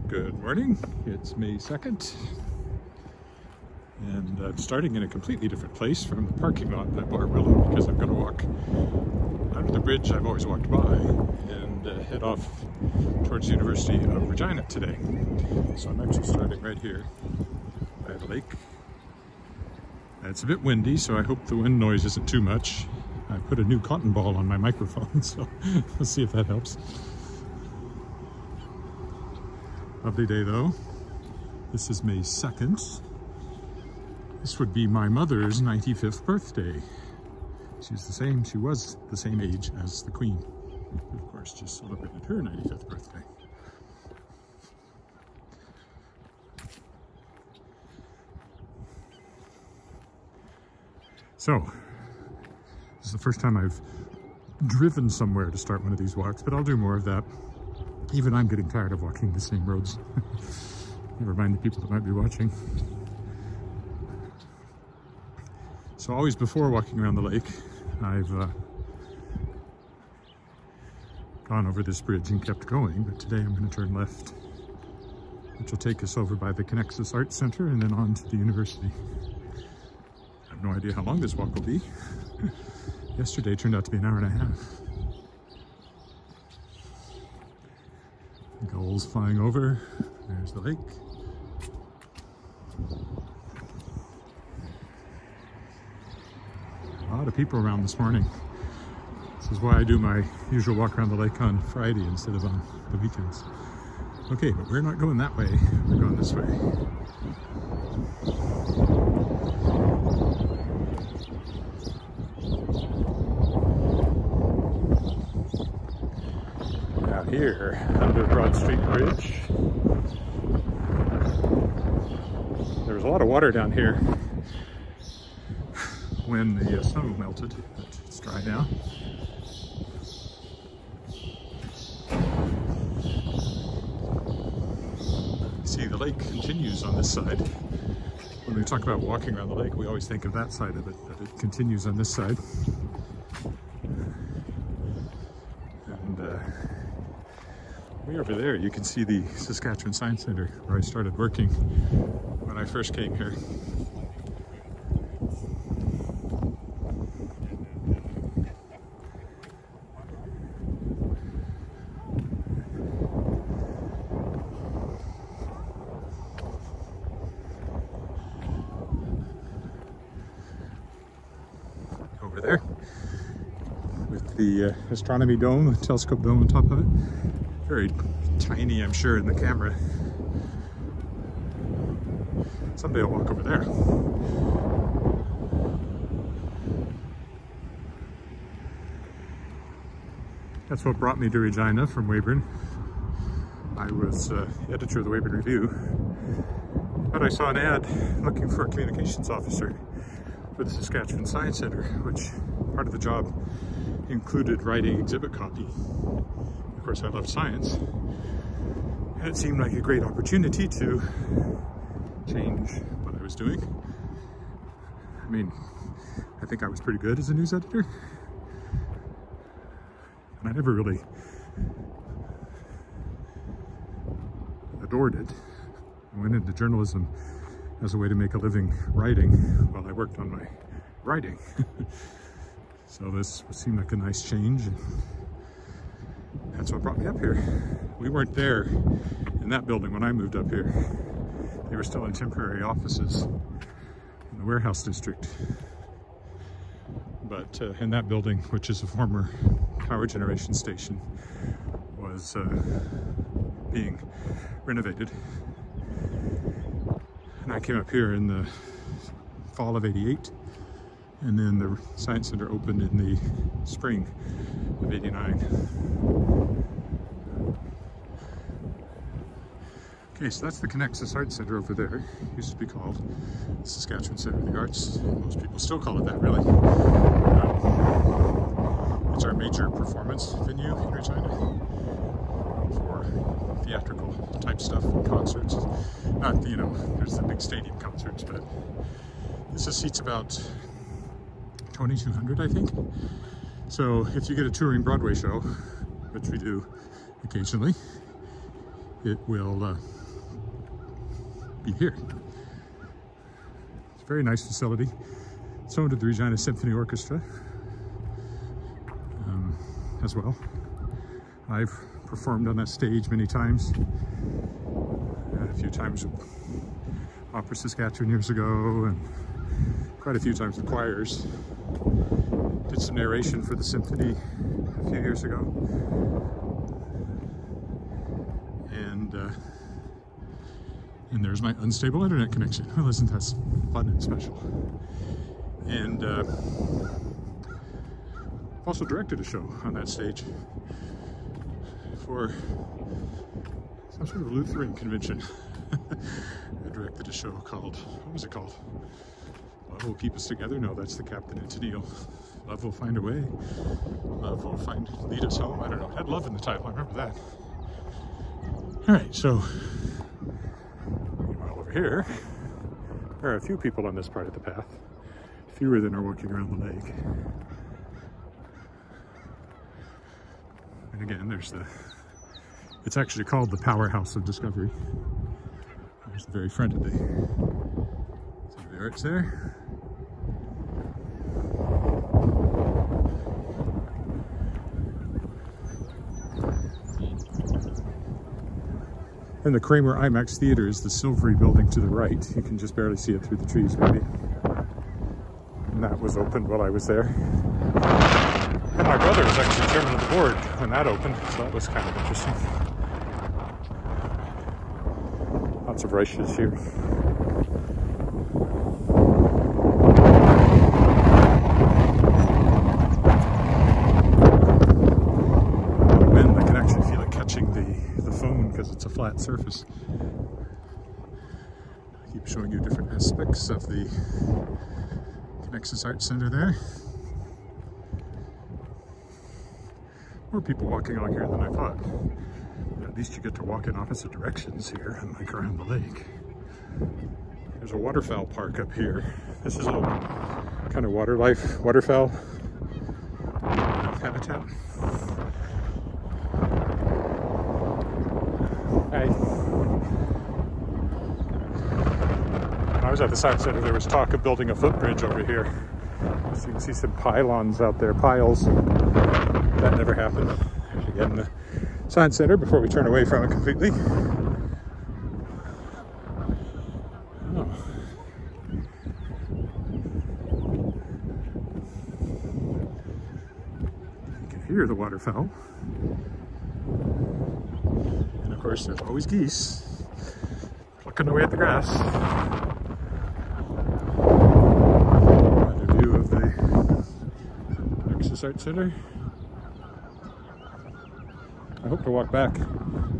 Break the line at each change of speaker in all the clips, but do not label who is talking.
Good morning, it's May 2nd, and I'm starting in a completely different place from the parking lot at Edward Willett because I'm going to walk under the bridge I've always walked by and head off towards the University of Regina today. So I'm actually starting right here by the lake. It's a bit windy, so I hope the wind noise isn't too much. I put a new cotton ball on my microphone, so let's see if that helps. Lovely day though. This is May 2nd. This would be my mother's 95th birthday. She was the same age as the Queen. Of course, just celebrated her 95th birthday. So, this is the first time I've driven somewhere to start one of these walks, but I'll do more of that. Even I'm getting tired of walking the same roads. Never mind the people that might be watching. So always before walking around the lake, I've gone over this bridge and kept going, but today I'm going to turn left, which will take us over by the Conexus Arts Centre and then on to the university. I have no idea how long this walk will be. Yesterday turned out to be an hour and a half. Gulls flying over. There's the lake. A lot of people around this morning. This is why I do my usual walk around the lake on Friday instead of on the weekends. Okay, but we're not going that way. We're going this way. Here under Broad Street Bridge. There was a lot of water down here when the snow melted, but it's dry now. See, the lake continues on this side. When we talk about walking around the lake, we always think of that side of it, but it continues on this side. Way over there, you can see the Saskatchewan Science Centre, where I started working when I first came here. Over there, with the astronomy dome, the telescope dome on top of it. Very tiny, I'm sure, in the camera. Someday I'll walk over there. That's what brought me to Regina from Weyburn. I was editor of the Weyburn Review, but I saw an ad looking for a communications officer for the Saskatchewan Science Centre, which part of the job included writing exhibit copy. Of course, I love science, and it seemed like a great opportunity to change what I was doing. I mean, I think I was pretty good as a news editor, and I never really adored it. I went into journalism as a way to make a living writing while I worked on my writing. So this seemed like a nice change. That's what brought me up here. We weren't there in that building when I moved up here. They were still in temporary offices in the warehouse district. But in that building, which is a former power generation station, was being renovated. And I came up here in the fall of '88. And then the Science Centre opened in the spring of '89. Okay, so that's the Conexus Arts Centre over there. It used to be called the Saskatchewan Centre of the Arts. Most people still call it that, really. It's our major performance venue in Regina for theatrical type stuff, concerts. Not, you know, there's the big stadium concerts, but this seats about 2,200, I think. So if you get a touring Broadway show, which we do occasionally, it will be here. It's a very nice facility. It's owned to the Regina Symphony Orchestra as well. I've performed on that stage many times, a few times with Opera Saskatchewan years ago, and quite a few times with choirs. Did some narration for the symphony a few years ago. And there's my unstable internet connection. Well, isn't that fun and special? And I've also directed a show on that stage for some sort of Lutheran convention. I directed a show called, what was it called? Love Will Keep Us Together? No, that's the Captain and Tennille. Love Will Find a Way. Love Will Lead Us Home. I don't know. It had love in the title. I remember that. All right, so meanwhile over here, there are a few people on this part of the path. Fewer than are walking around the lake. And again, there's it's actually called the Powerhouse of Discovery. There's the very front of the arch there. And the Kramer IMAX Theater is the silvery building to the right. You can just barely see it through the trees, maybe. And that was opened while I was there. And my brother was actually chairman of the board when that opened, so that was kind of interesting. Lots of rushes here. Wind, I can actually feel it catching the phone because it's a flat surface. I keep showing you different aspects of the Conexus Arts Centre there. More people walking along here than I thought. At least you get to walk in opposite directions here, unlike around the lake. There's a waterfowl park up here. This is a kind of waterfowl habitat. Hi. When I was at the Science Center, there was talk of building a footbridge over here. So you can see some pylons out there, piles. That never happened. Again, the Science Center before we turn away from it completely. Oh. You can hear the waterfowl. And of course, there's always geese plucking away at the grass. Another view of the Conexus Arts Centre. I hope to walk back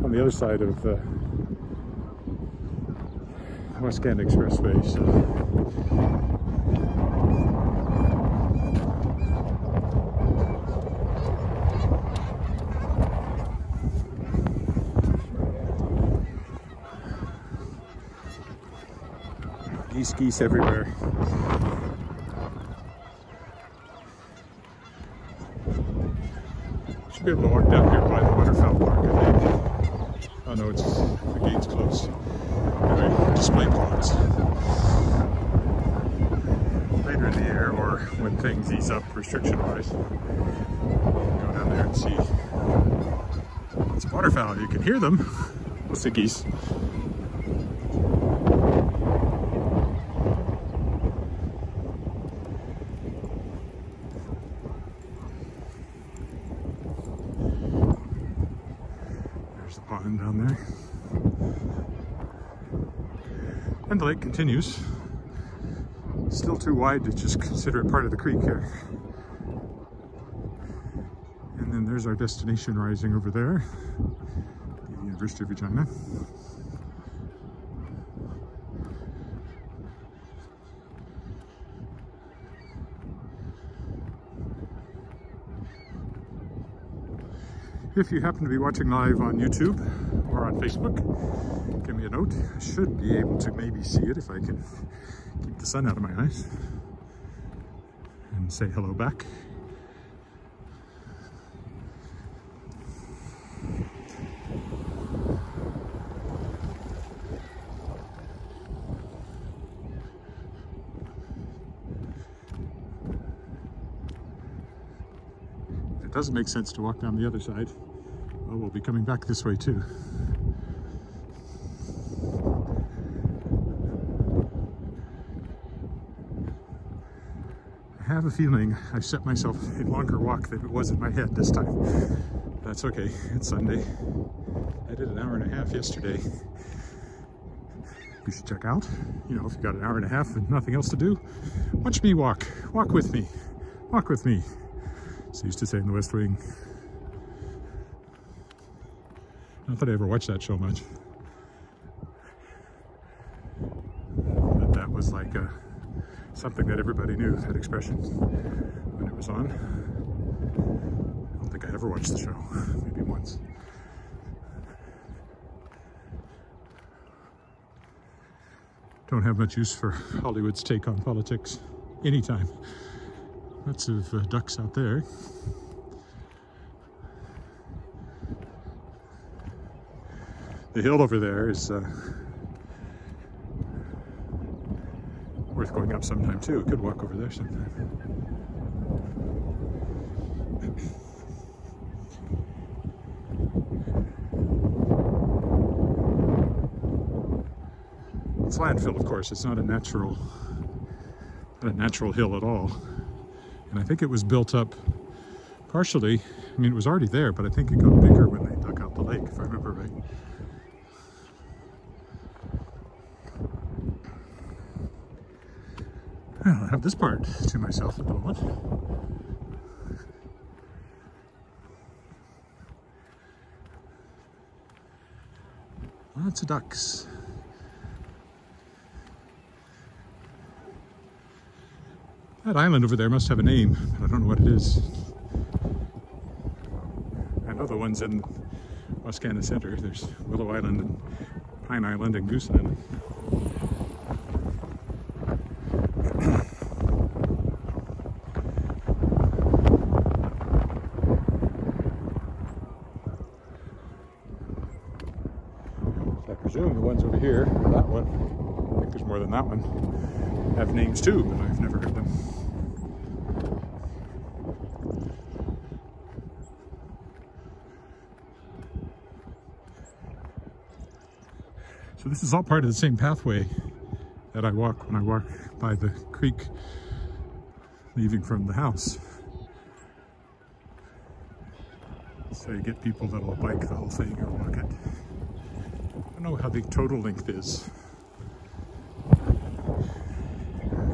on the other side of the West End Expressway. So. Geese everywhere. Should be able to walk down here by the waterfowl park, I think. Oh no, the gate's closed. Anyway, display ponds. Later in the year, or when things ease up restriction-wise, go down there and see. It's a waterfowl. You can hear them. What's the geese? Down there. And the lake continues. Still too wide to just consider it part of the creek here. And then there's our destination rising over there, the University of Regina. If you happen to be watching live on YouTube or on Facebook, give me a note. I should be able to maybe see it if I can keep the sun out of my eyes and say hello back. it doesn't make sense to walk down the other side, well, we'll be coming back this way too. I have a feeling I set myself a longer walk than it was in my head this time. That's okay, it's Sunday. I did an hour and a half yesterday. You should check out, you know, if you got an hour and a half and nothing else to do, watch me walk. Walk with me. Walk with me. So I used to say in the West Wing. Not that I ever watched that show much. But that was like something that everybody knew, that expression, when it was on. I don't think I ever watched the show, maybe once. Don't have much use for Hollywood's take on politics anytime. Lots of ducks out there. The hill over there is worth going up sometime too. Could walk over there sometime. It's landfill, of course. It's not a natural hill at all. And I think it was built up partially. I mean, it was already there, but I think it got bigger when they dug out the lake, if I remember right. Well, I have this part to myself at the moment. Lots of ducks. That island over there must have a name, but I don't know what it is. I know the ones in Wascana Centre. There's Willow Island and Pine Island and Goose Island. So I presume the ones over here, that one, I think there's more than that one, have names too, but I've never heard them. So this is all part of the same pathway that I walk when I walk by the creek leaving from the house. So you get people that will bike the whole thing or walk it. I don't know how the total length is.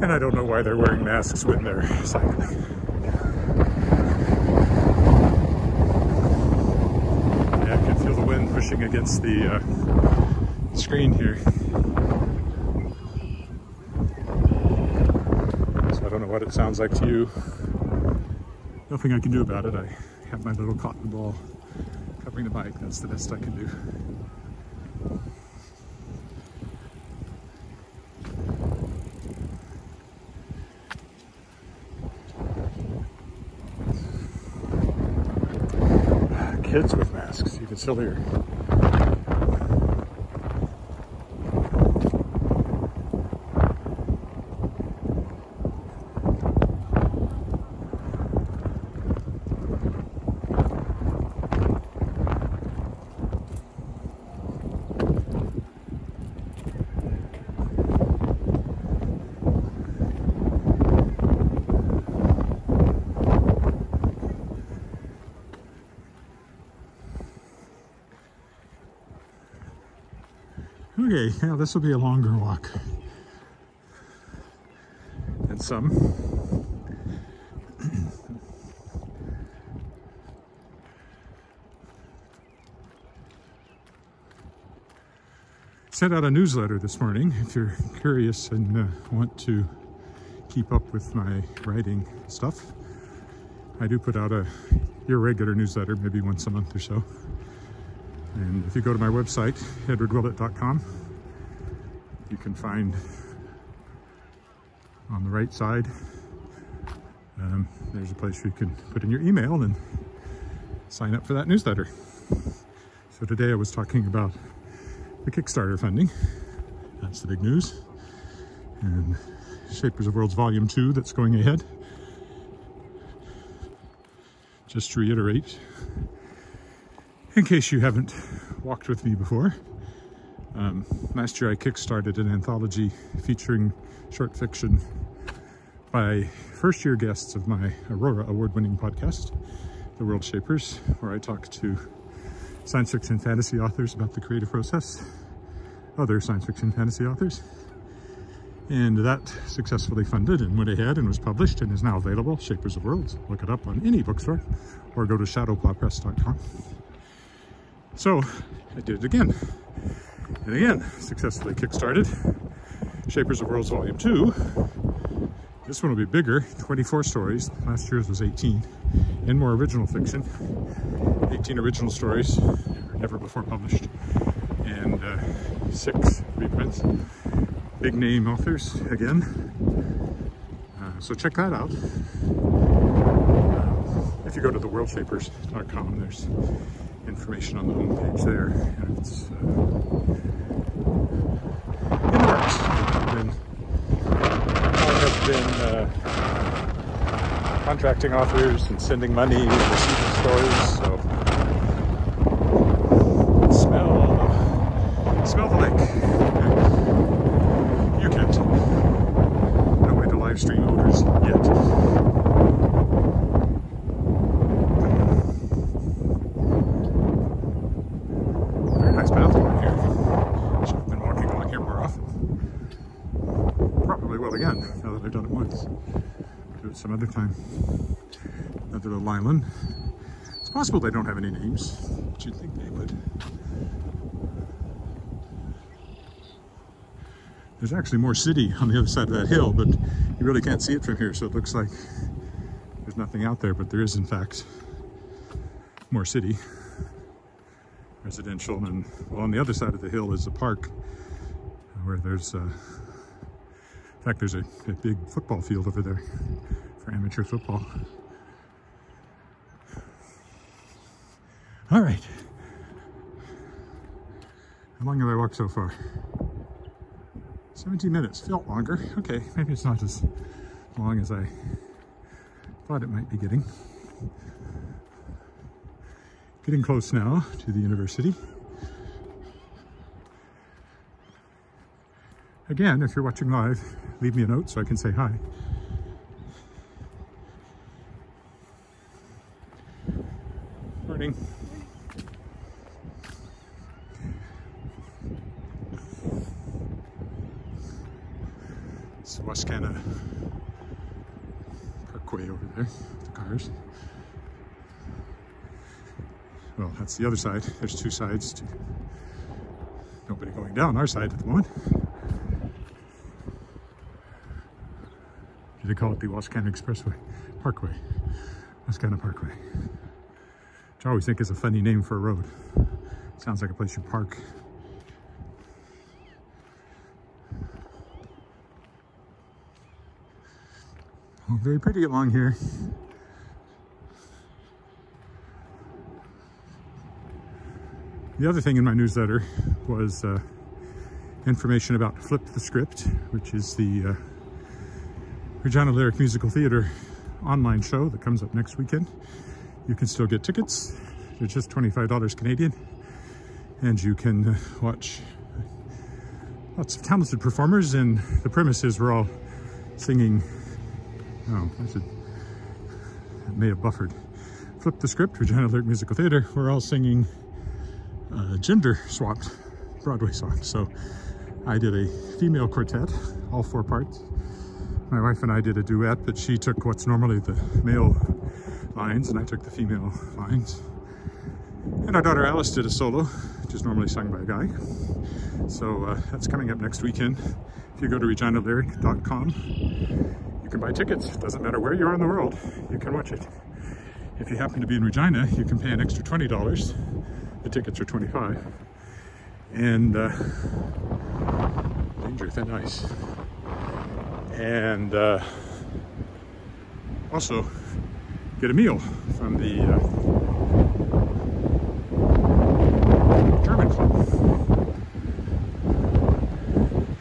And I don't know why they're wearing masks when they're cycling. Yeah, I can feel the wind pushing against the screen here. So I don't know what it sounds like to you. Nothing I can do about it. I have my little cotton ball covering the bike. That's the best I can do. Kids with masks, even sillier. Okay, yeah, this will be a longer walk than some. Sent out a newsletter this morning if you're curious and want to keep up with my writing stuff. I do put out a irregular newsletter, maybe once a month or so. And if you go to my website, edwardwillett.com, you can find on the right side, there's a place where you can put in your email and sign up for that newsletter. So today I was talking about the Kickstarter funding. That's the big news. And Shapers of Worlds Volume 2 that's going ahead. just to reiterate, in case you haven't walked with me before, last year I kickstarted an anthology featuring short fiction by first-year guests of my Aurora award-winning podcast, The World Shapers, where I talk to science fiction fantasy authors about the creative process, other science fiction fantasy authors. And that successfully funded and went ahead and was published and is now available, Shapers of Worlds. Look it up on any bookstore or go to shadowplawpress.com. So I did it again. And again, successfully kickstarted Shapers of Worlds Volume 2. This one will be bigger, 24 stories. Last year's was 18, and more original fiction. 18 original stories, never before published, and 6 reprints. Big name authors again. So check that out. If you go to theworldshapers.com, there's information on the homepage there. And it's in the works. I have been contracting authors and sending money and receiving stories. So smell the lake. You can't. No way to live stream odors yet. Very nice path along here. Should have been walking along here more often. Probably will again, now that I've done it once. Do it some other time. Another little island. It's possible they don't have any names, but you'd think they would. There's actually more city on the other side of that hill, but you really can't see it from here, so it looks like there's nothing out there, but there is in fact more city. Residential, and well, on the other side of the hill is a park where there's in fact there's a big football field over there for amateur football. All right, how long have I walked so far? 17 minutes, felt longer. Okay, maybe it's not as long as I thought it might be getting. Getting close now to the university. Again, if you're watching live, leave me a note so I can say hi. Morning. It's Wascana Parkway over there, the cars. Well, that's the other side. There's two sides to nobody going down our side at the moment. They call it the Wascana Expressway Parkway, Wascana Parkway, which I always think is a funny name for a road. Sounds like a place you park. Oh, very pretty along here. The other thing in my newsletter was information about Flip the Script, which is the Regina Lyric Musical Theatre online show that comes up next weekend. You can still get tickets. They're just $25 Canadian. And you can watch lots of talented performers, and the premise is we're all singing. Oh, I may have buffered. Flip the Script, Regina Lyric Musical Theatre. We're all singing gender-swapped Broadway songs. So I did a female quartet, all 4 parts. My wife and I did a duet, but she took what's normally the male lines, and I took the female lines. And our daughter Alice did a solo, which is normally sung by a guy. So that's coming up next weekend. If you go to reginalyric.com, you can buy tickets. It doesn't matter where you are in the world, you can watch it. If you happen to be in Regina, you can pay an extra $20. The tickets are $25. And danger, thin ice. And also get a meal from the German club.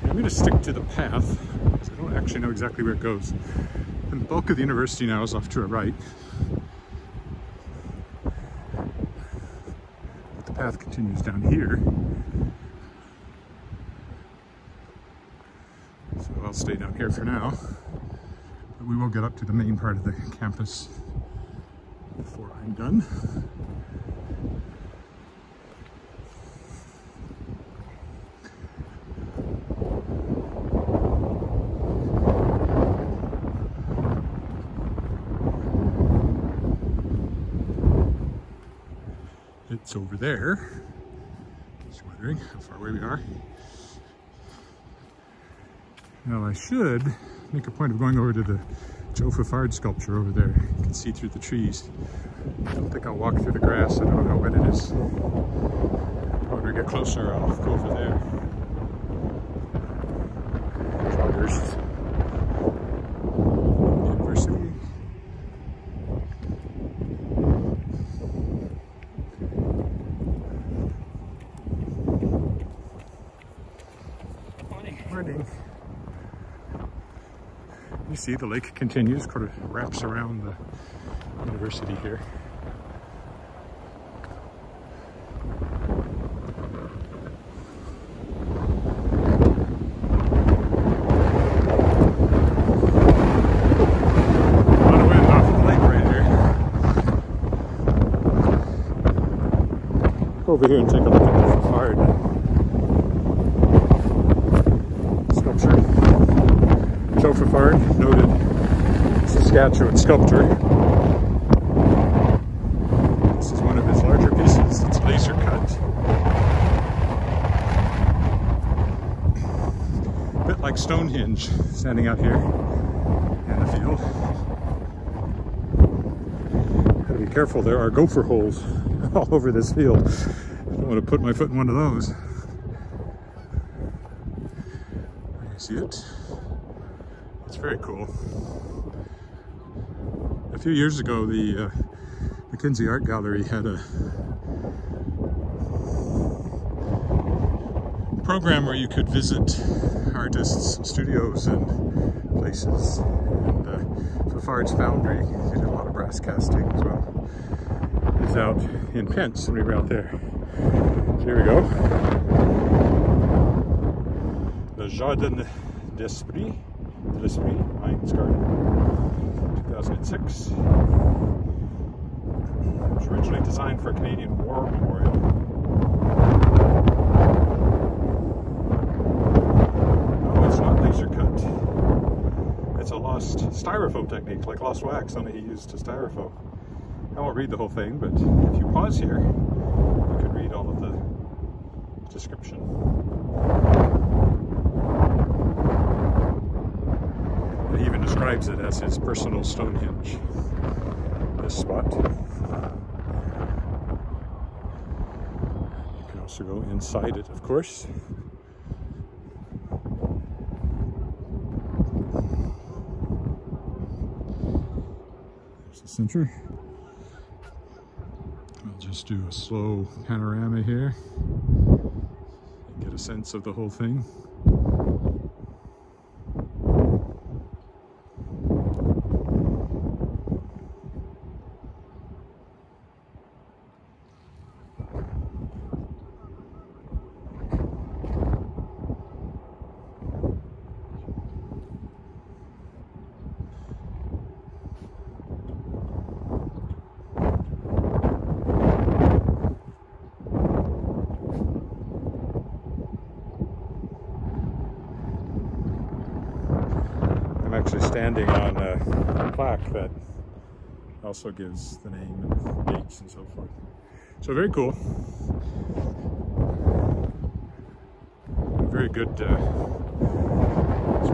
I'm going to stick to the path because I don't actually know exactly where it goes. And the bulk of the university now is off to our right. path continues down here. So I'll stay down here for now. But we will get up to the main part of the campus before I'm done. It's over there. Just wondering how far away we are. Now I should make a point of going over to the Joe Fafard sculpture over there. You can see through the trees. I don't think I'll walk through the grass. I don't know how wet it is. When we get closer, I'll go over there. Joggers. University. Morning. You see the lake continues, sort of wraps around the university here. A lot of wind off of the lake right here. Go over here and take a look at the Fafard sculpture. Joe Fafard, noted Saskatchewan sculptor. This is one of his larger pieces. It's laser cut. A bit like Stonehenge, standing out here in the field. Gotta be careful, there are gopher holes all over this field. I don't want to put my foot in one of those. You see it? It's very cool. A few years ago, the McKinsey Art Gallery had a program where you could visit artists' studios and places. And Fafard's Foundry, they did a lot of brass casting as well, is out in Pence, and we were out there. So here we go. Le Jardin d'Esprit. Heinz Garden, 2006. It was originally designed for a Canadian War Memorial. Oh, it's not laser cut. It's a lost styrofoam technique, like lost wax, only he used to styrofoam. I won't read the whole thing, but if you pause here, you can read all of the description. He even describes it as his personal Stonehenge, this spot. You can also go inside it, of course. There's the center. I'll just do a slow panorama here and get a sense of the whole thing. Actually standing on a plaque that also gives the name and dates and so forth. So very cool. A very good sort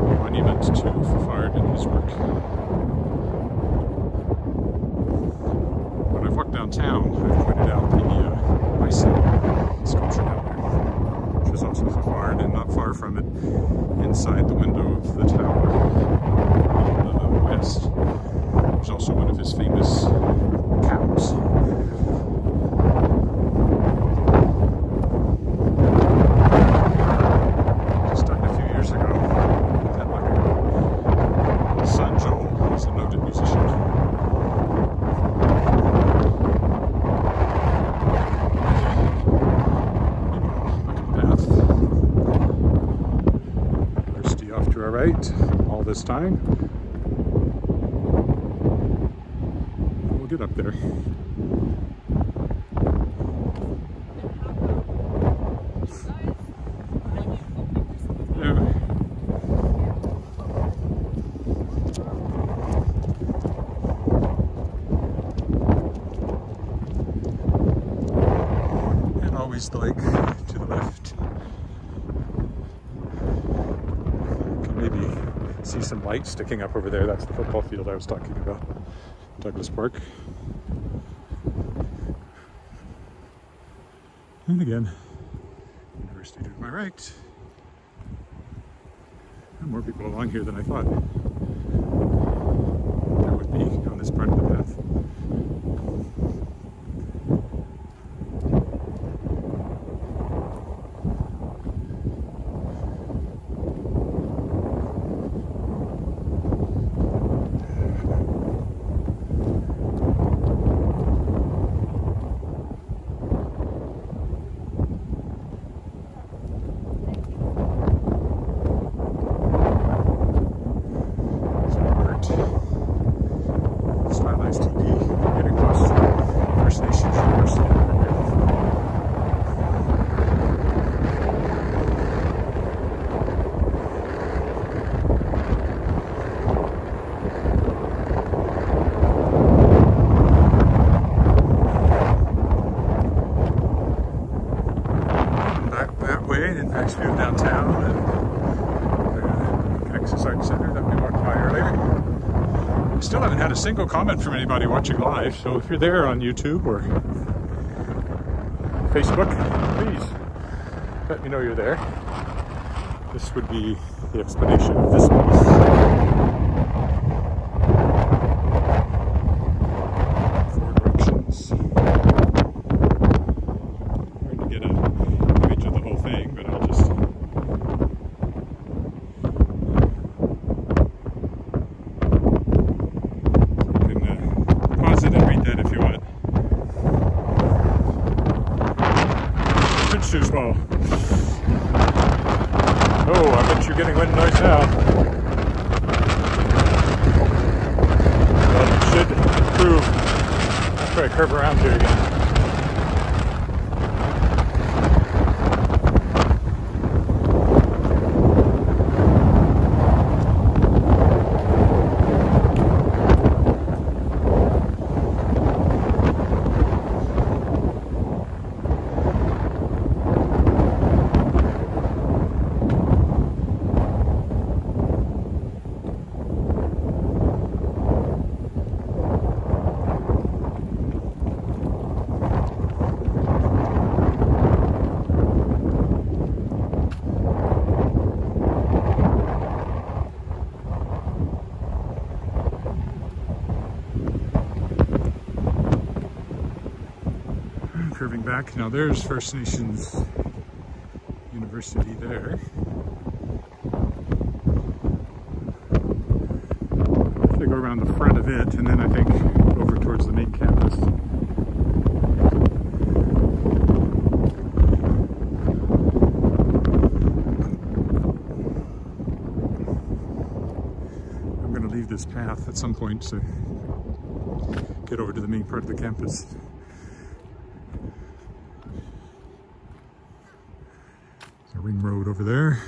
of monument to Fafard and his work. When I've walked downtown, I've pointed out the bison sculpture down there, which is also Fafard, and not far from it, inside the window of the tower on the west, there's also one of his famous cows. Just died a few years ago. That might be his son Joel. He's a noted musician. right all this time. We'll get up there. The lake to the left. You can maybe see some light sticking up over there. That's the football field I was talking about, Douglas Park. And again, University to my right. And more people along here than I thought there would be on this part of the path. Downtown and the Conexus Arts Centre that we walked by earlier. I still haven't had a single comment from anybody watching live, so if you're there on YouTube or Facebook, please let me know you're there. This would be the explanation of this piece. Four directions. Hard to get an image of the whole thing, but I'll just too small. Oh, I bet you're getting wind noise now. Well, it should improve after I curve around here again. Curving back, now there's First Nations University there. They go around the front of it and then I think over towards the main campus. I'm going to leave this path at some point to get over to the main part of the campus. Ring road over there.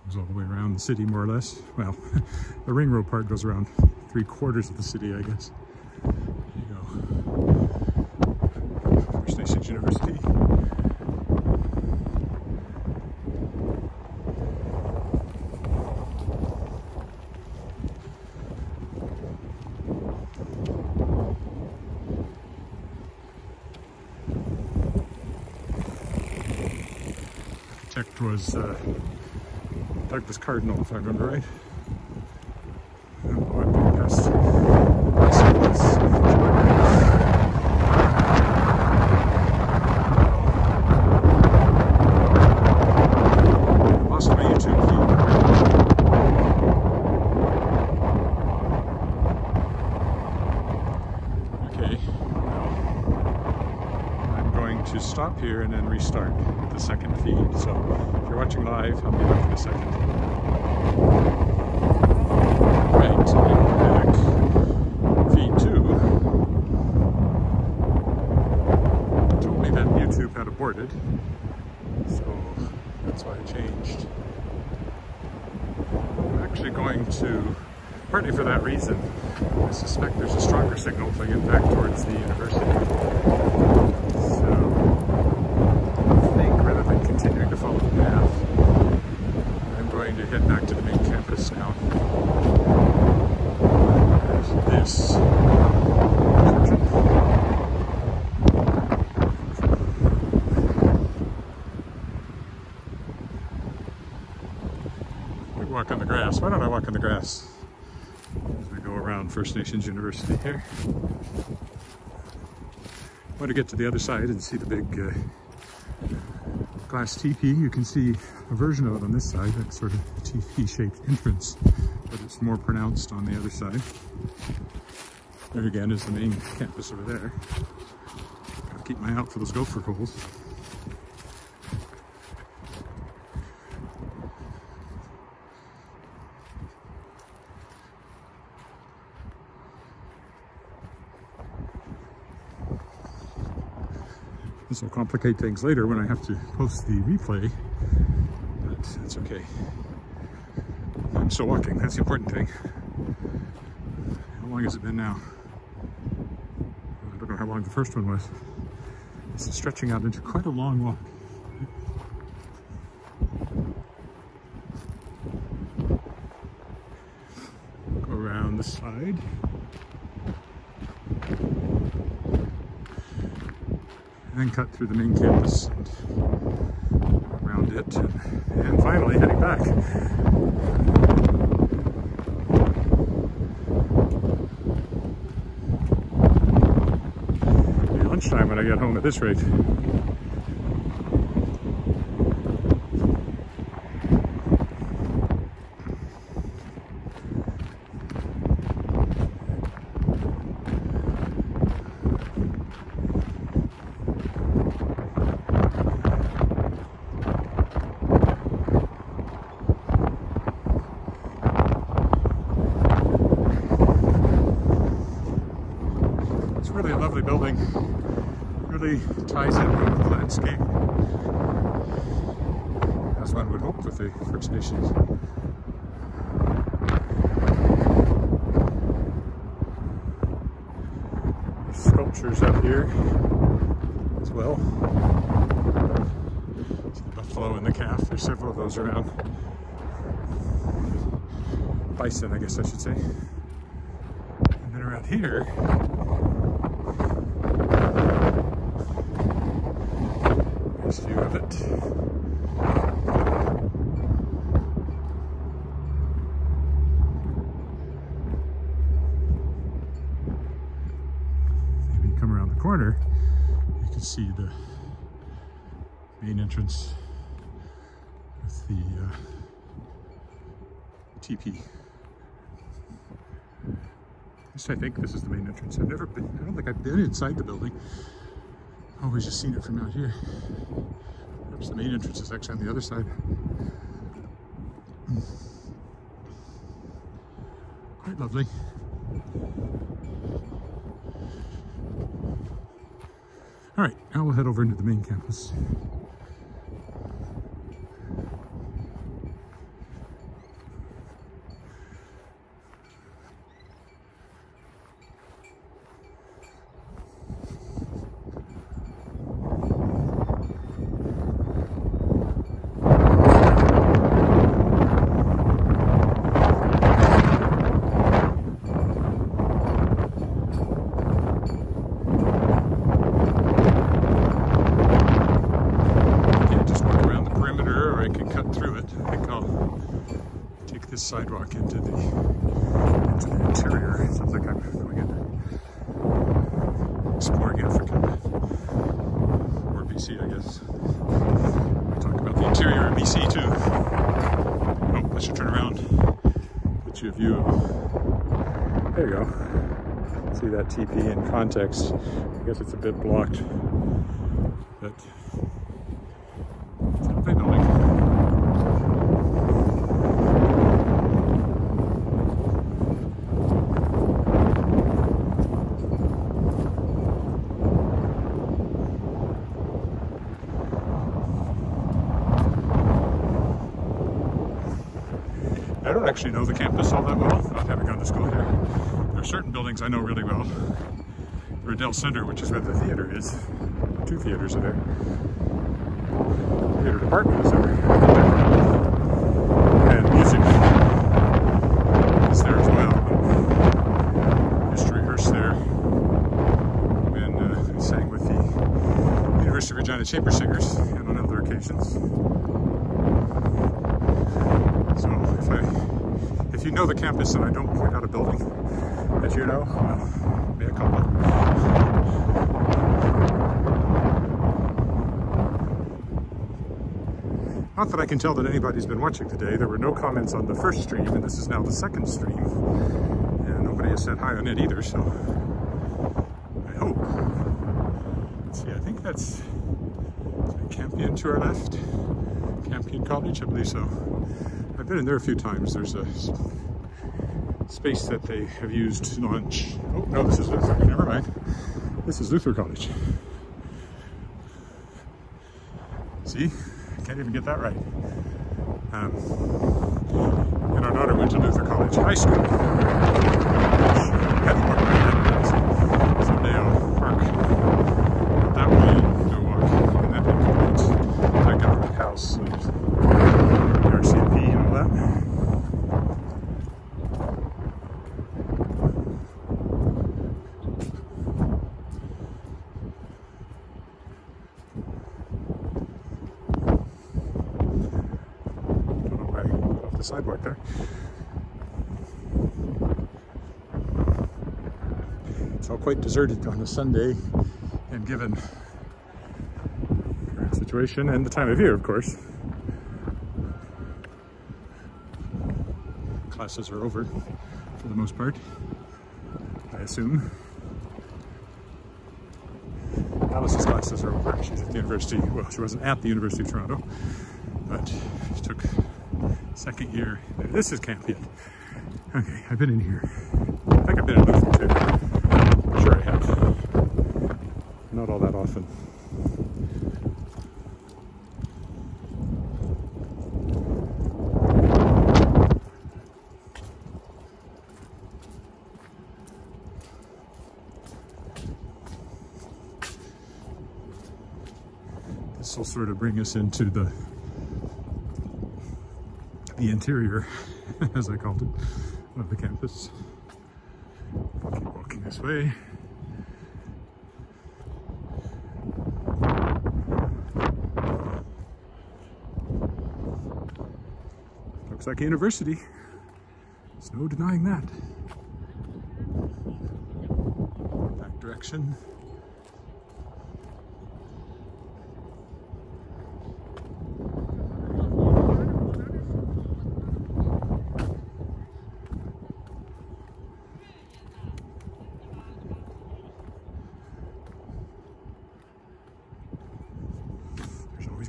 Goes all the way around the city more or less. Well, the ring road part goes around 3/4 of the city, I guess. There you go. First Nations University. Was Douglas Cardinal, if I remember right. Oh, I've been past lost my YouTube feed. Okay, well, I'm going to stop here and then restart the second feed. So if you're watching live, I'll be back in a second. Right, I'm back. Feed 2 told me that YouTube had aborted, so that's why I changed. I'm actually going to, partly for that reason, I suspect there's a stronger signal if I get back towards the university. So I think rather than continuing to follow the path, I'm going to head back to the main campus now. There's this we walk on the grass. Why don't I walk on the grass as we go around First Nations University here? I want to get to the other side and see the big glass teepee. You can see a version of it on this side, that sort of teepee-shaped entrance, but it's more pronounced on the other side. There again is the main campus over there. Gotta keep my eye out for those gopher holes. This will complicate things later when I have to post the replay, but that's okay. I'm still walking, that's the important thing. How long has it been now? I don't know how long the first one was. This is stretching out into quite a long walk. Go around the side. And cut through the main campus and around it, and finally heading back. It'll be lunchtime when I get home at this rate. Really a lovely building, really ties in with the landscape, as one would hope with the First Nations. There's sculptures up here as well. See the buffalo and the calf, there's several of those around. Bison, I guess I should say. And then around here, nice view of it. Maybe you come around the corner, you can see the main entrance with the teepee. At least I think this is the main entrance. I've never been, I don't think I've been inside the building. I've always just seen it from out here. Perhaps the main entrance is actually on the other side. Quite lovely. All right, now we'll head over into the main campus. Sidewalk into the interior. It sounds like I'm going in exploring Africa or BC, I guess. We'll talk about the interior of BC too. Oh, I should turn around, get you a view of. There you go. See that TP in context. I guess it's a bit blocked. But it's a lovely building. I don't actually know the campus all that well, not having gone to school here. There are certain buildings I know really well. The Riddell Centre, which is where the theatre is. 2 theatres are there. The theatre department is over here. And music is there as well. I used to rehearse there when I sang with the University of Regina Chamber Singers and on other occasions. So if you know the campus and I don't point out a building that you know, well, mea culpa. Not that I can tell that anybody's been watching today. There were no comments on the first stream, and this is now the second stream. And nobody has said hi on it either, so I hope. Let's see, I think that's Campion to our left. Campion College, I believe so. I've been in there a few times. There's a space that they have used to launch. Oh, no, this is Luther. Never mind. This is Luther College. See? Can't even get that right. And our daughter went to Luther College High School. Someday I'll park that way and go walk in that big college. That government house and the RCMP and all that. The sidewalk there. It's all quite deserted on a Sunday, and given the situation and the time of year, of course. Classes are over for the most part, I assume. Alice's classes are over. She's at the University, well, she wasn't at the University of Toronto, but she took second year. This is Campion. Okay, I've been in here. I think I've been in Luther too. I'm sure I have. Not all that often. This will sort of bring us into the interior, as I called it, of the campus. I'll keep walking this way. Looks like a university. There's no denying that. Back direction.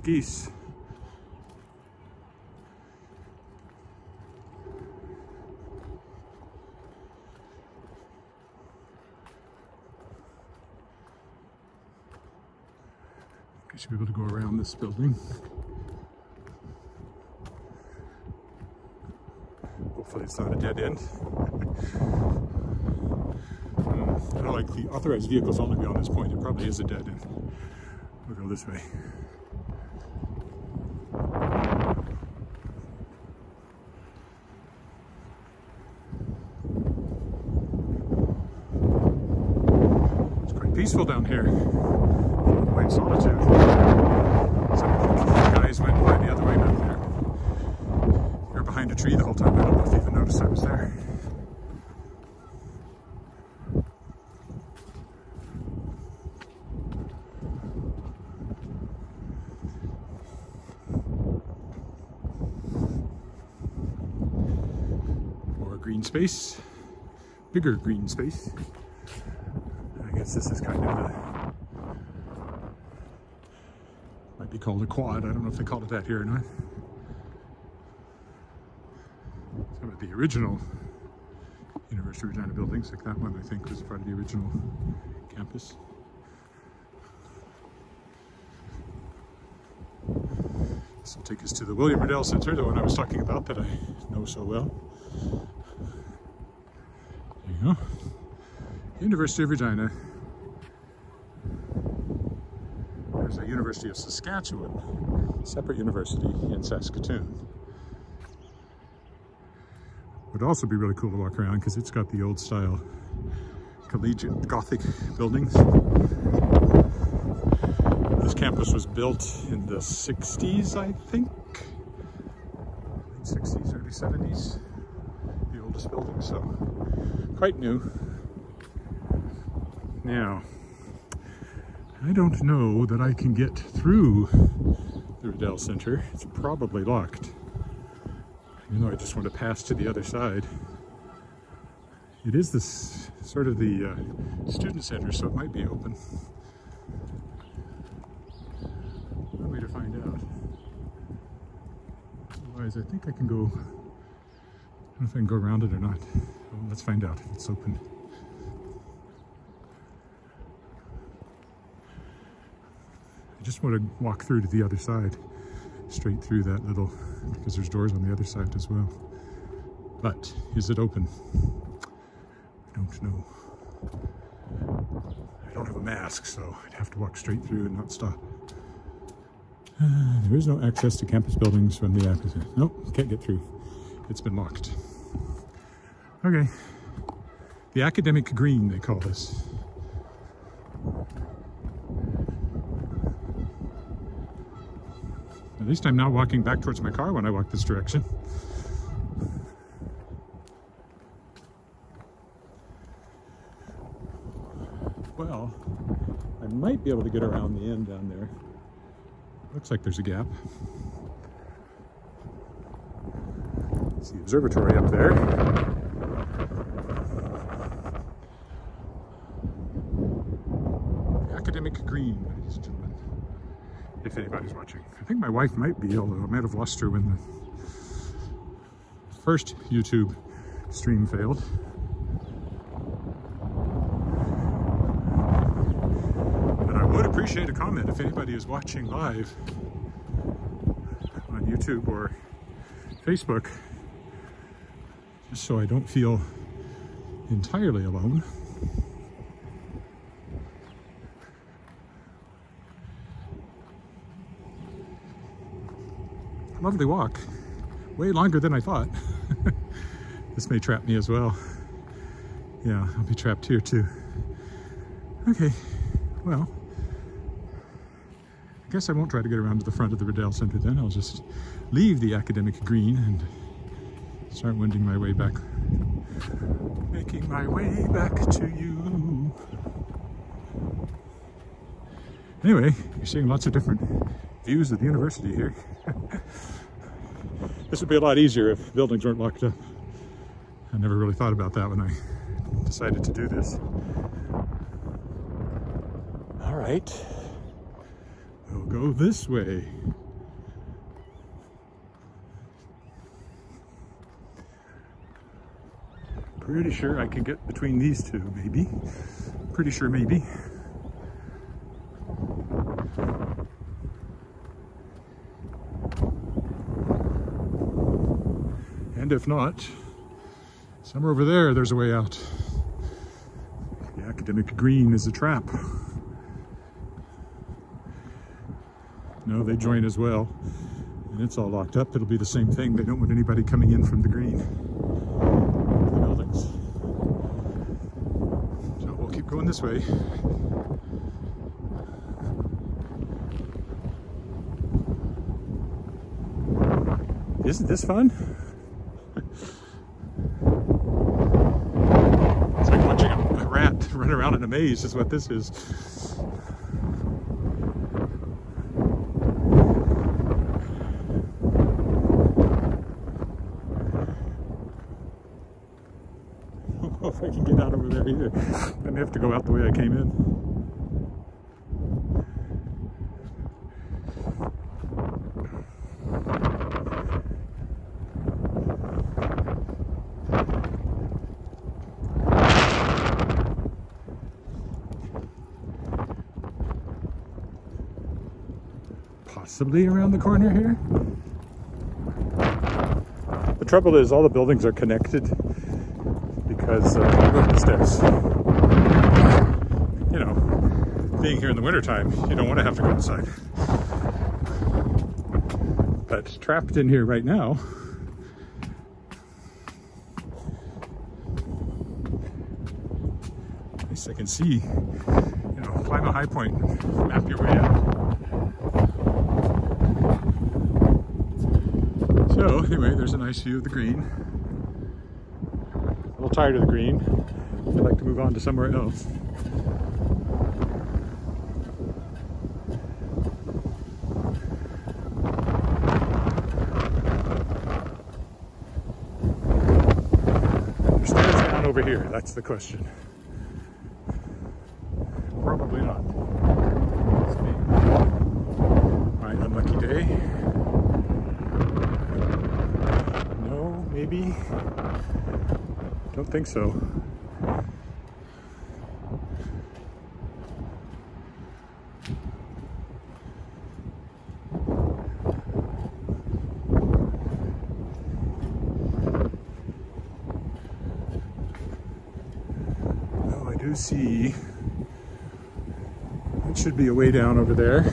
Geese. I should be able to go around this building. Hopefully it's not a dead end. I don't like the authorized vehicles only beyond this point. It probably is a dead end. We'll go this way. Peaceful down here. White solitude. Some guys went by the other way back there. You're behind a tree the whole time. I don't know if you even noticed I was there. More green space. Bigger green space. I guess this is kind of Might be called a quad. I don't know if they call it that here or not. Some of the original University of Regina buildings, like that one, I think, was part of the original campus. This will take us to the William Riddell Centre, the one I was talking about that I know so well. There you go. University of Regina. There's a University of Saskatchewan, separate university in Saskatoon. Would also be really cool to walk around because it's got the old style collegiate Gothic buildings. This campus was built in the 60s, I think. Late 60s, early 70s. The oldest building, so quite new. Now, I don't know that I can get through the Riddell Centre. It's probably locked. Even though I just want to pass to the other side. It is this sort of the student center, so it might be open. No way to find out. Otherwise, I think I can go. I don't know if I can go around it or not. Well, let's find out if it's open. I just want to walk through to the other side, straight through that little, because there's doors on the other side as well. But is it open? I don't know. I don't have a mask, so I'd have to walk straight through and not stop. There is no access to campus buildings from the academy. Nope, can't get through. It's been locked. Okay. The academic green, they call this. At least I'm not walking back towards my car when I walk this direction. Well, I might be able to get around the end down there. Looks like there's a gap. It's the observatory up there. The academic green, ladies and gentlemen. If anybody's watching. I think my wife might be, although I might have lost her when the first YouTube stream failed. But I would appreciate a comment if anybody is watching live on YouTube or Facebook, just so I don't feel entirely alone. Lovely walk. Way longer than I thought. This may trap me as well. Yeah, I'll be trapped here too. Okay, well, I guess I won't try to get around to the front of the Riddell Centre then. I'll just leave the academic green and start wending my way back. Making my way back to you. Anyway, you're seeing lots of different views of the university here. This would be a lot easier if buildings weren't locked up. I never really thought about that when I decided to do this. All right, we'll go this way. Pretty sure I can get between these two, maybe. Pretty sure, maybe. And if not, somewhere over there, there's a way out. The academic green is a trap. No, they join as well. And it's all locked up. It'll be the same thing. They don't want anybody coming in from the green. The buildings. So we'll keep going this way. Isn't this fun? It's like watching a rat run around in a maze is what this is. I don't know if I can get out over there either. I may have to go out the way I came in. possibly around the corner here. The trouble is all the buildings are connected because go up the steps. You know, being here in the wintertime, you don't want to have to go outside. But trapped in here right now, at least I can see, you know, climb a high point, map your way out. So anyway, there's a nice view of the green. A little tired of the green. I'd like to move on to somewhere else. There's stairs down over here, that's the question. Probably not. It's me. My unlucky day. No, maybe. Don't think so. Oh, I do see. It should be a way down over there.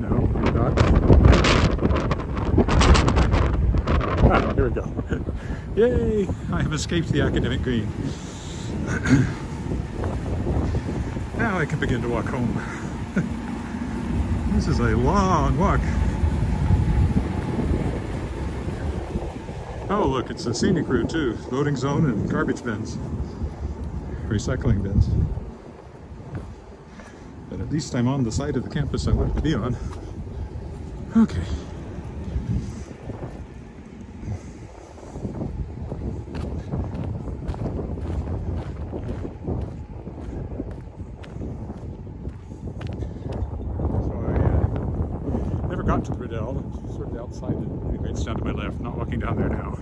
No, not. Ah, here we go. Yay! I have escaped the academic green. Now I can begin to walk home. This is a long walk. Oh, look, it's a scenic route too. Loading zone and garbage bins. Recycling bins. But at least I'm on the side of the campus I want to be on. Okay. Got to the Riddell, sort of outside it. Anyway, it's down to my left, not walking down there now.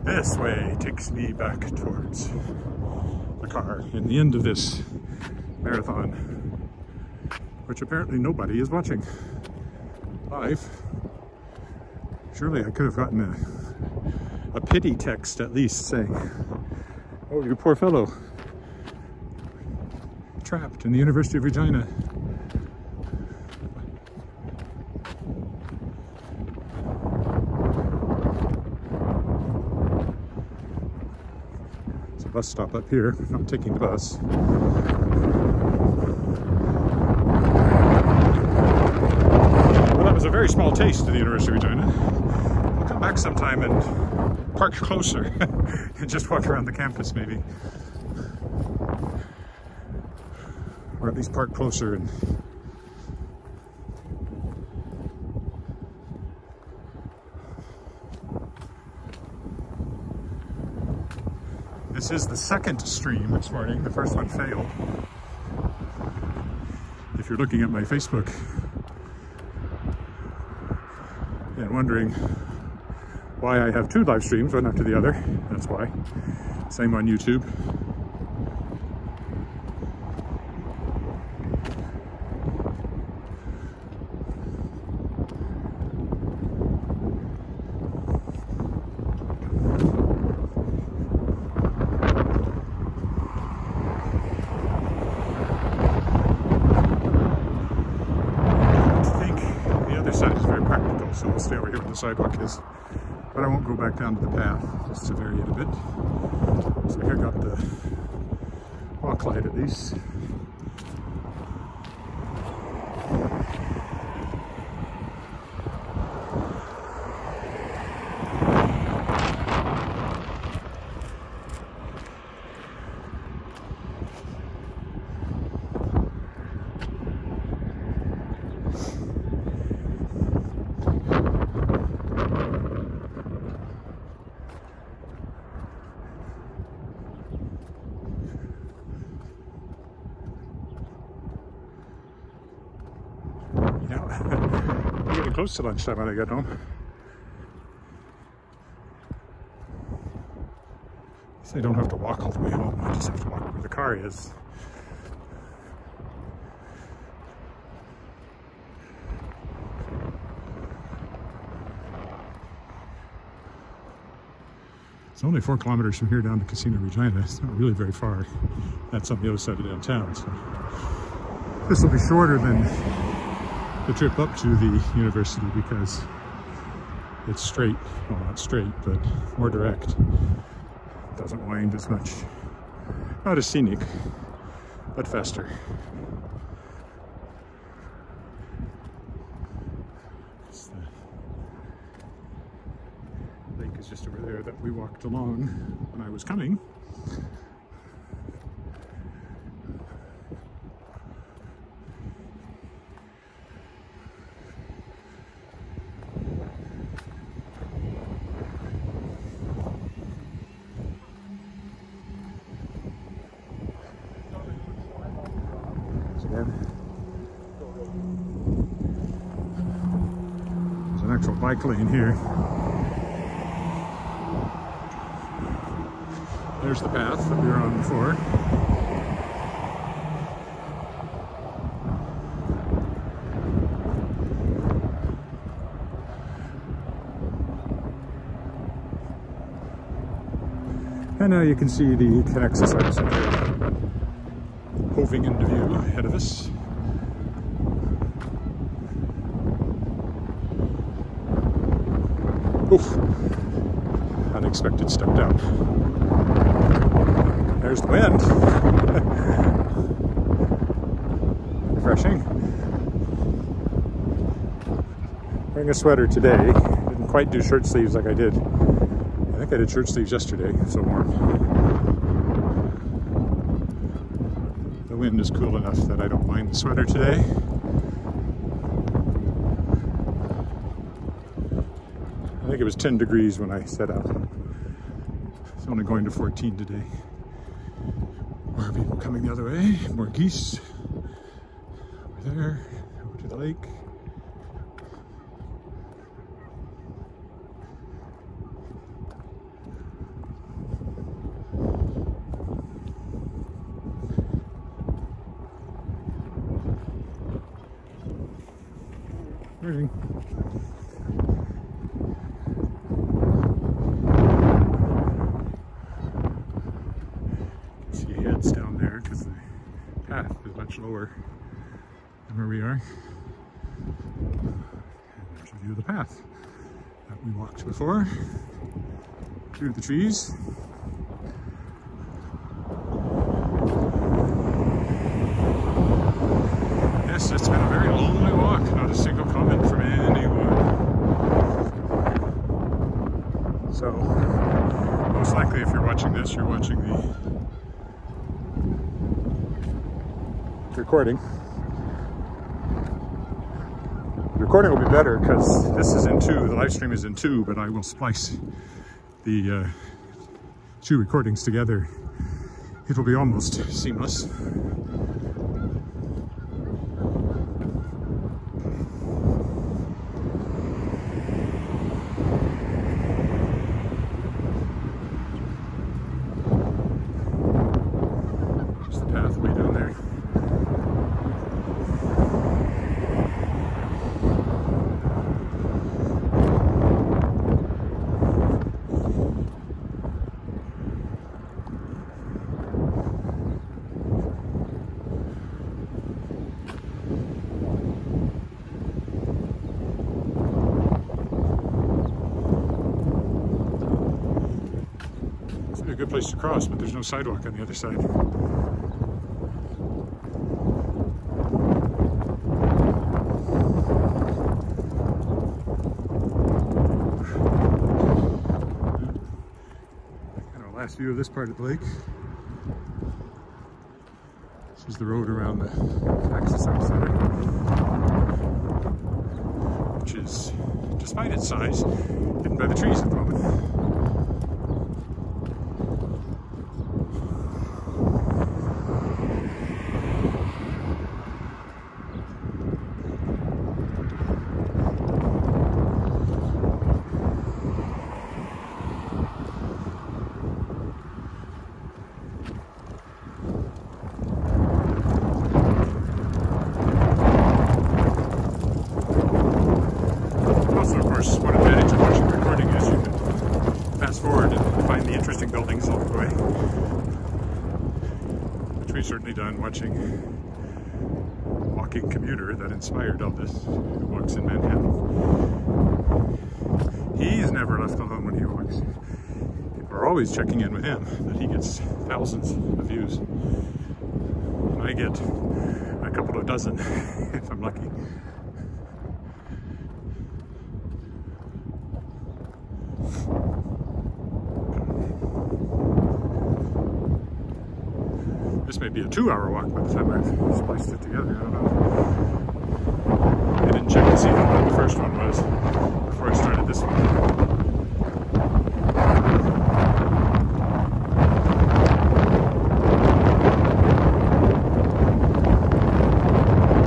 This way takes me back towards the car in the end of this marathon, which apparently nobody is watching live. Surely I could have gotten a pity text at least saying, oh, you poor fellow, trapped in the University of Regina. Bus stop up here, not taking the bus. Well, that was a very small taste of the University of Regina. I'll come back sometime and park closer and just walk around the campus maybe. Or at least park closer and this is the second stream this morning. The first one failed. If you're looking at my Facebook and wondering why I have two live streams, one after the other, that's why. Same on YouTube. So we'll stay over here where the sidewalk is, but I won't go back down to the path, just to vary it a bit. So here got the walk light at least. I'm getting close to lunchtime when I get home. So I don't have to walk all the way home, I just have to walk over the car. car is. It's only 4 kilometers from here down to Casino Regina. It's not really very far. That's on the other side of downtown. So this will be shorter than the trip up to the university because it's straight. Well, not straight, but more direct. Doesn't wind as much. Not as scenic, but faster. The lake is just over there that we walked along when I was coming. There's an actual bike lane here. There's the path that we were on before. And now you can see the Conexus Arts Centre hoving into view ahead of us. Oof! Unexpected step down. There's the wind. Refreshing. Wearing a sweater today. Didn't quite do shirt sleeves like I did. I think I did shirt sleeves yesterday. It's so warm. The wind is cool enough that I don't mind the sweater today. I think it was 10 degrees when I set out. It's only going to 14 today. More people coming the other way, more geese. Over there, over to the lake. Morning. See heads down there because the path is much lower than where we are. And there's a view of the path that we walked before through the trees. Yes, it's been a very lonely walk, not a single comment from anyone. So, most likely if you're watching this, you're watching the recording. The recording will be better because this is in 2, the live stream is in 2, but I will splice the 2 recordings together. It will be almost seamless. A good place to cross, but there's no sidewalk on the other side. Kind of last view of this part of the lake. This is the road around the Conexus Arts Centre, which is, despite its size, hidden by the trees at the moment. me certainly done watching Walking Commuter that inspired all this, who walks in Manhattan. He's never left alone when he walks. People are always checking in with him, that he gets thousands of views. And I get a couple of dozen if I'm lucky. This may be a 2-hour walk by the time I've spliced it together. I don't know. I didn't check to see how long the first one was before I started this one.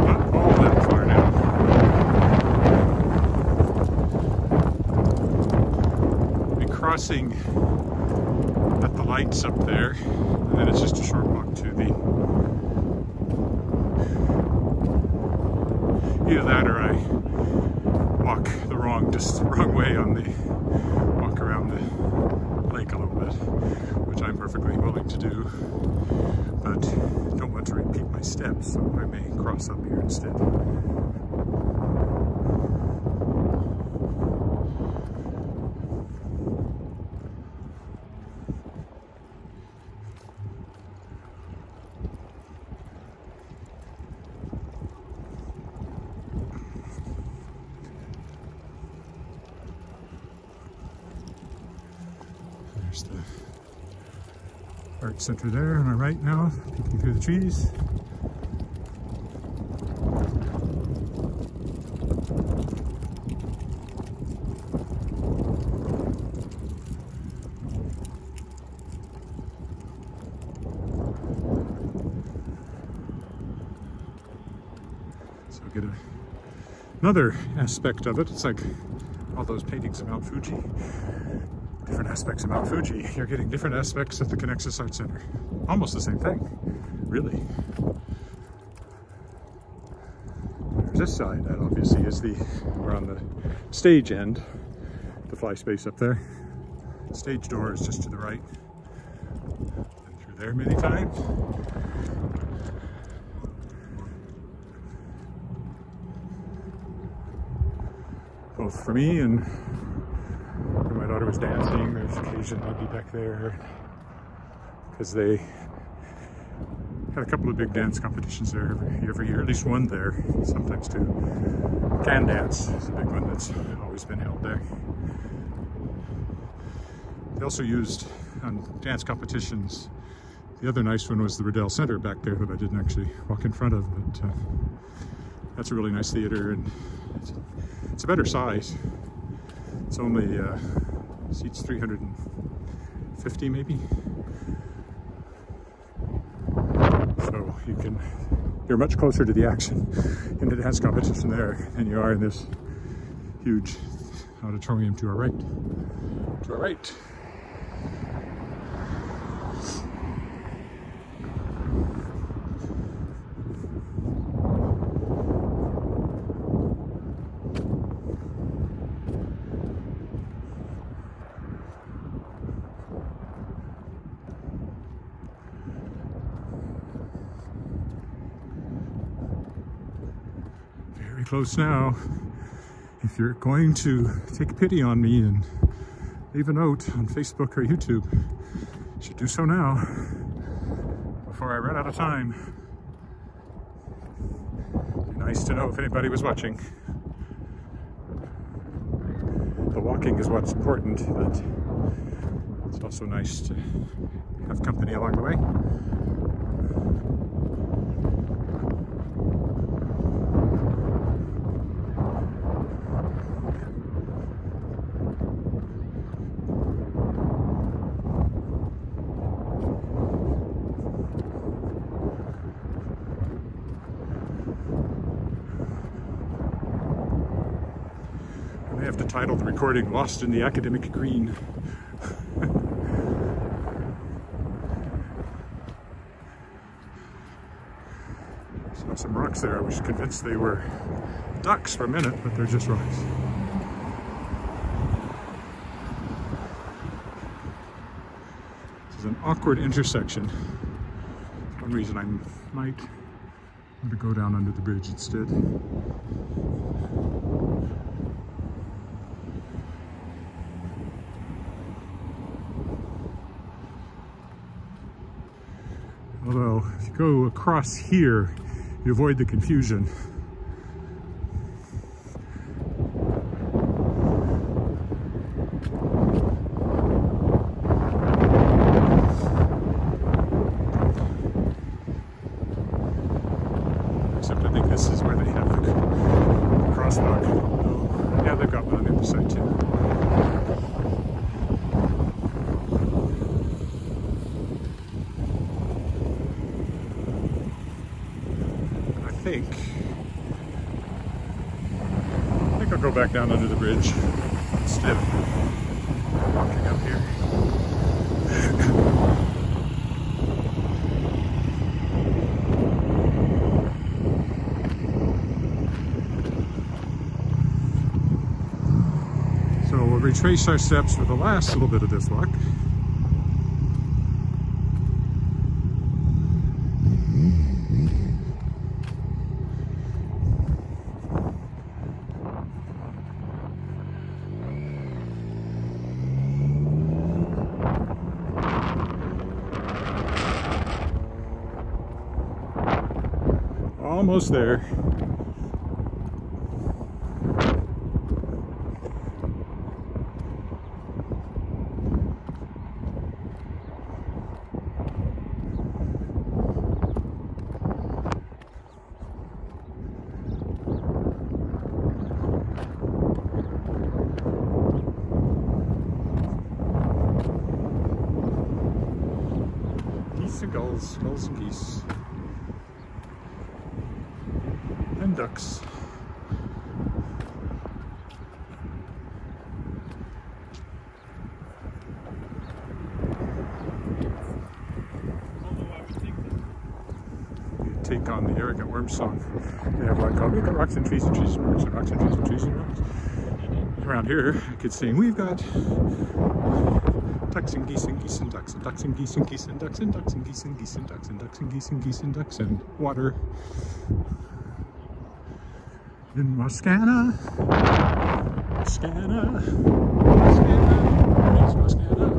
Not all that far now. I'll be crossing at the lights up there, and then it's just a short walk to the either that or I walk the wrong way on the walk around the lake a little bit, which I'm perfectly willing to do, but don't want to repeat my steps, so I may cross up here instead. There's the Arts Centre there on our right now, peeking through the trees. So get another aspect of it. It's like all those paintings of Mount Fuji. Different aspects of Mount Fuji. You're getting different aspects at the Conexus Arts Centre. Almost the same thing, really. There's this side. That obviously is we're on the stage end, the fly space up there. Stage door is just to the right. Been through there many times. Both for me and when my daughter was dancing, there's occasion I'd be back there because they had a couple of big dance competitions there every year, at least one there, sometimes two. Can Dance is a big one that's always been held there. They also used on dance competitions, the other nice one was the Riddell Centre back there that I didn't actually walk in front of, but that's a really nice theater, and it's a better size. It's only seats 350 maybe. So you're much closer to the action in the dance competition there than you are in this huge auditorium to our right. To our right. Close now. If you're going to take pity on me and leave a note on Facebook or YouTube, you should do so now before I run out of time. It'd be nice to know if anybody was watching. The walking is what's important, but it's also nice to have company along the way. I have to title the recording "Lost in the Academic Green." Saw some rocks there. I was convinced they were ducks for a minute, but they're just rocks. This is an awkward intersection. One reason I might want to go down under the bridge instead. Although, if you go across here, you avoid the confusion. Except I think this is where they have the crosswalk. Oh, yeah, they've got one on the other side too. I think I'll go back down under the bridge instead of walking up here. So we'll retrace our steps for the last little bit of this walk. Almost there. Geese and gulls, gulls and geese. And ducks. You take on the arrogant worm song. They have one called, we've got rocks and trees and trees and rocks and rocks and trees and trees and rocks. Around here, I could sing, we've got ducks and geese and geese and ducks and ducks and geese and geese and ducks and ducks and geese and geese and ducks and ducks and geese and geese and ducks and water. In Wascana, Wascana, Wascana, where's Wascana?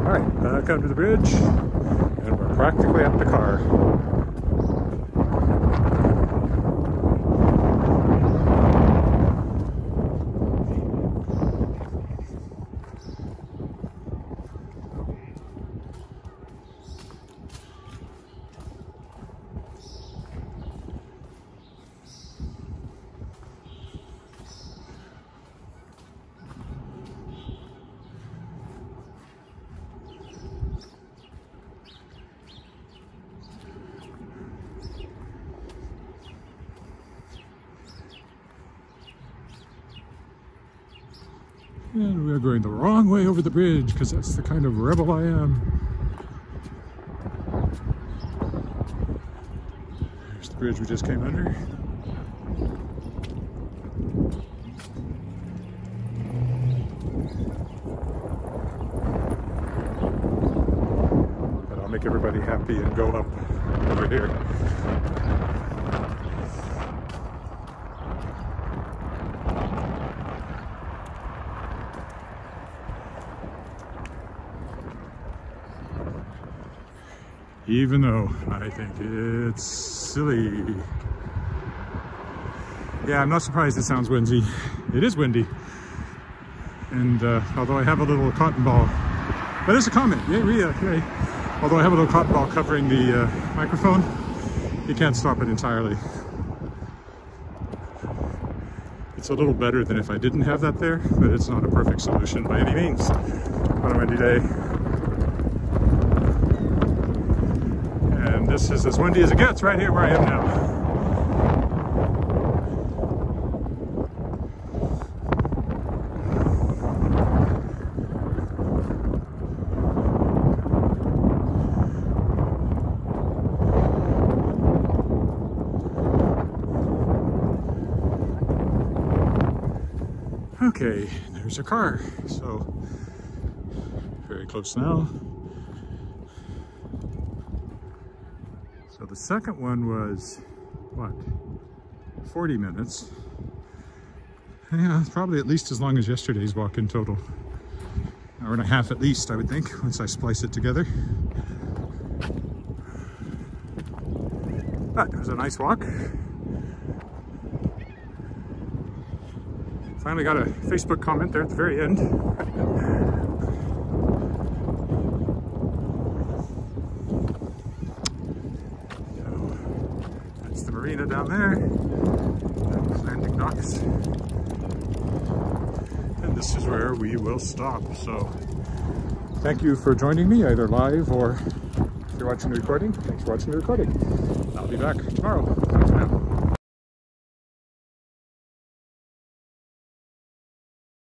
All right, back under the bridge, and we're practically at the car. And we are going the wrong way over the bridge because that's the kind of rebel I am. There's the bridge we just came under. But I'll make everybody happy and go up over here. Even though I think it's silly. Yeah, I'm not surprised it sounds windy. It is windy. And although I have a little cotton ball, that is a comment, yeah, yay. Although I have a little cotton ball covering the microphone, you can't stop it entirely. It's a little better than if I didn't have that there, but it's not a perfect solution by any means on a windy day. And this is as windy as it gets right here where I am now. Okay, there's a car. So very close now. So the second one was, what, 40 minutes? Yeah, it's probably at least as long as yesterday's walk in total. Hour and a half at least, I would think, once I splice it together. But it was a nice walk. Finally got a Facebook comment there at the very end. That's the marina down there. Landing docks. And this is where we will stop. So thank you for joining me, either live or if you're watching the recording. Thanks for watching the recording. I'll be back tomorrow.